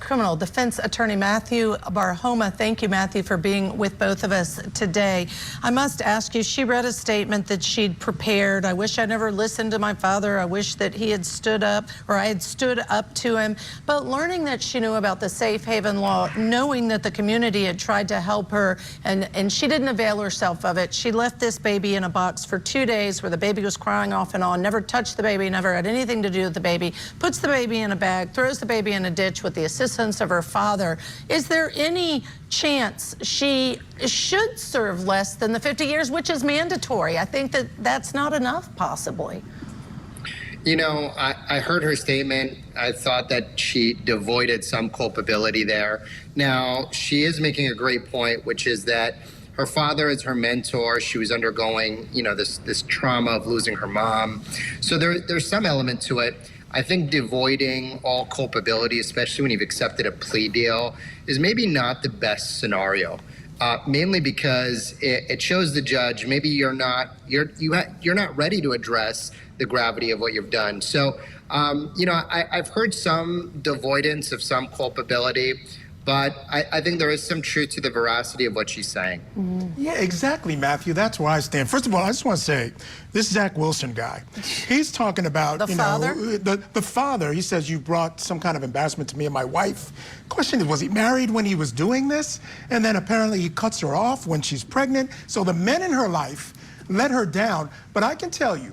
criminal defense attorney Matthew Barhoma. Thank you, Matthew, for being with both of us today. I must ask you, she read a statement that she'd prepared. I wish I never listened to my father. I wish that he had stood up, or I had stood up to him. But learning that she knew about the safe haven law, knowing that the community had tried to help her, and she didn't avail herself of it. She left this baby in a box for 2 days where the baby was crying off and on, never touched the baby, never had anything to do with the baby, puts the baby in a bag, throws the baby in a ditch with the assistance of her father. Is there any chance she should serve less than the 50 years, which is mandatory? I think that that's not enough, possibly. You know, I heard her statement. I thought that she devoided some culpability there. Now, she is making a great point, which is that her father is her mentor. She was undergoing, you know, this trauma of losing her mom. So there's some element to it. I think devoiding all culpability, especially when you've accepted a plea deal, is maybe not the best scenario. Mainly because it shows the judge maybe you're not ready to address the gravity of what you've done. So, you know, I've heard some devoidance of some culpability, but I think there is some truth to the veracity of what she's saying. Yeah, exactly, Matthew. That's where I stand. First of all, I just want to say, this Zach Wilson guy, he's talking about, the father? The father. He says, you brought some kind of embarrassment to me and my wife. Question is, was he married when he was doing this? And then apparently he cuts her off when she's pregnant. So the men in her life let her down. But I can tell you,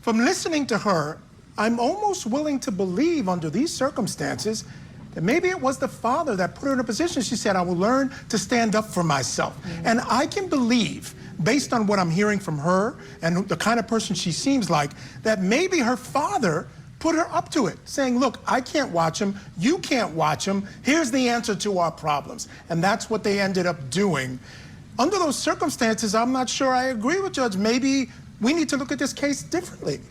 from listening to her, I'm almost willing to believe under these circumstances that maybe it was the father that put her in a position. She said, I will learn to stand up for myself. And I can believe, based on what I'm hearing from her and the kind of person she seems like, that maybe her father put her up to it, saying, look, I can't watch him, you can't watch him, here's the answer to our problems. And that's what they ended up doing. Under those circumstances, I'm not sure I agree with Judge. Maybe we need to look at this case differently.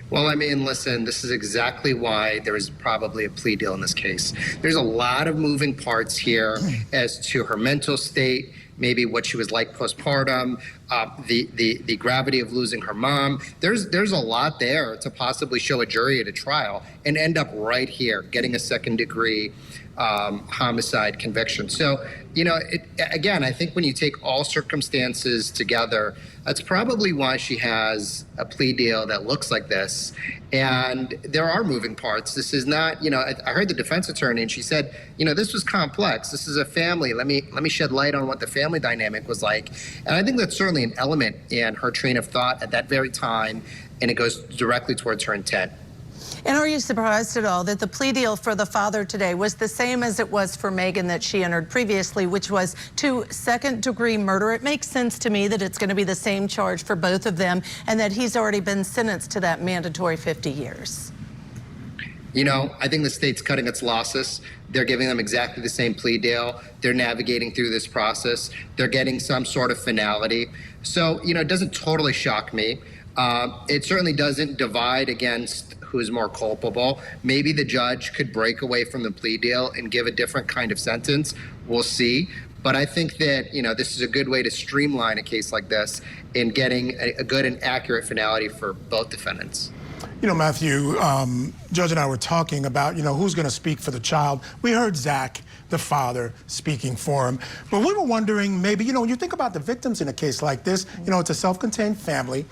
Well, I mean, listen, this is exactly why there is probably a plea deal in this case. There's a lot of moving parts here as to her mental state, maybe what she was like postpartum, the gravity of losing her mom. There's a lot there to possibly show a jury at a trial and end up right here, getting a second-degree homicide conviction. So, you know, again, I think when you take all circumstances together, that's probably why she has a plea deal that looks like this. And there are moving parts. This is not, you know, I heard the defense attorney and she said, you know, this was complex. This is a family. Let me shed light on what the family dynamic was like. And I think that's certainly an element in her train of thought at that very time, and it goes directly towards her intent. And are you surprised at all that the plea deal for the father today was the same as it was for Megan that she entered previously, which was to second-degree murder? It makes sense to me that it's going to be the same charge for both of them and that he's already been sentenced to that mandatory 50 years. You know, I think the state's cutting its losses. They're giving them exactly the same plea deal. They're navigating through this process. They're getting some sort of finality. So, you know, it doesn't totally shock me. It certainly doesn't divide against who's more culpable. Maybe the judge could break away from the plea deal and give a different kind of sentence. We'll see. But I think that, you know, this is a good way to streamline a case like this in getting a good and accurate finality for both defendants. You know, Matthew, Judge and I were talking about, you know, who's going to speak for the child. We heard Zach, the father, speaking for him. But we were wondering, maybe, you know, when you think about the victims in a case like this, you know, it's a self-contained family,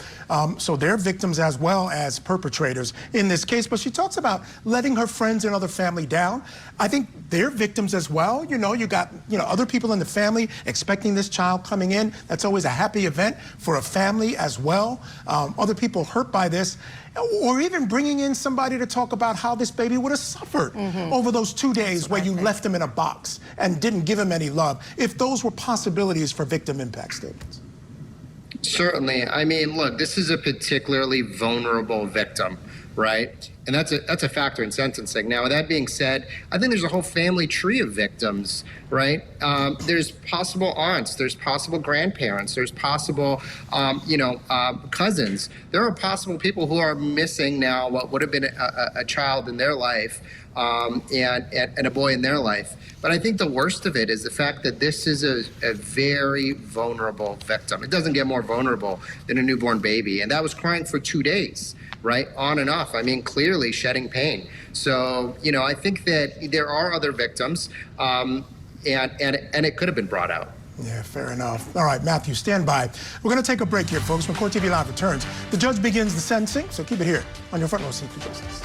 so they're victims as well as perpetrators in this case. But she talks about letting her friends and other family down. I think they're victims as well. You know, you got, you know, other people in the family expecting this child coming in. That's always a happy event for a family as well. Other people hurt by this. Or even bringing in somebody to talk about how this baby would have suffered over those 2 days where you left him in a box and didn't give him any love, if those were possibilities for victim impact statements. Certainly. I mean, look, this is a particularly vulnerable victim, right? And that's a factor in sentencing. Now, with that being said, I think there's a whole family tree of victims, right? There's possible aunts, there's possible grandparents, there's possible, cousins. There are possible people who are missing now what would have been a child in their life and a boy in their life. But I think the worst of it is the fact that this is a very vulnerable victim. It doesn't get more vulnerable than a newborn baby. And that was crying for 2 days. right? On and off. I mean, clearly shedding pain. So, you know, I think that there are other victims, and it could have been brought out. Yeah, fair enough. All right, Matthew, stand by. We're going to take a break here, folks. When Court TV Live returns, the judge begins the sentencing, so keep it here on your front row seat for justice.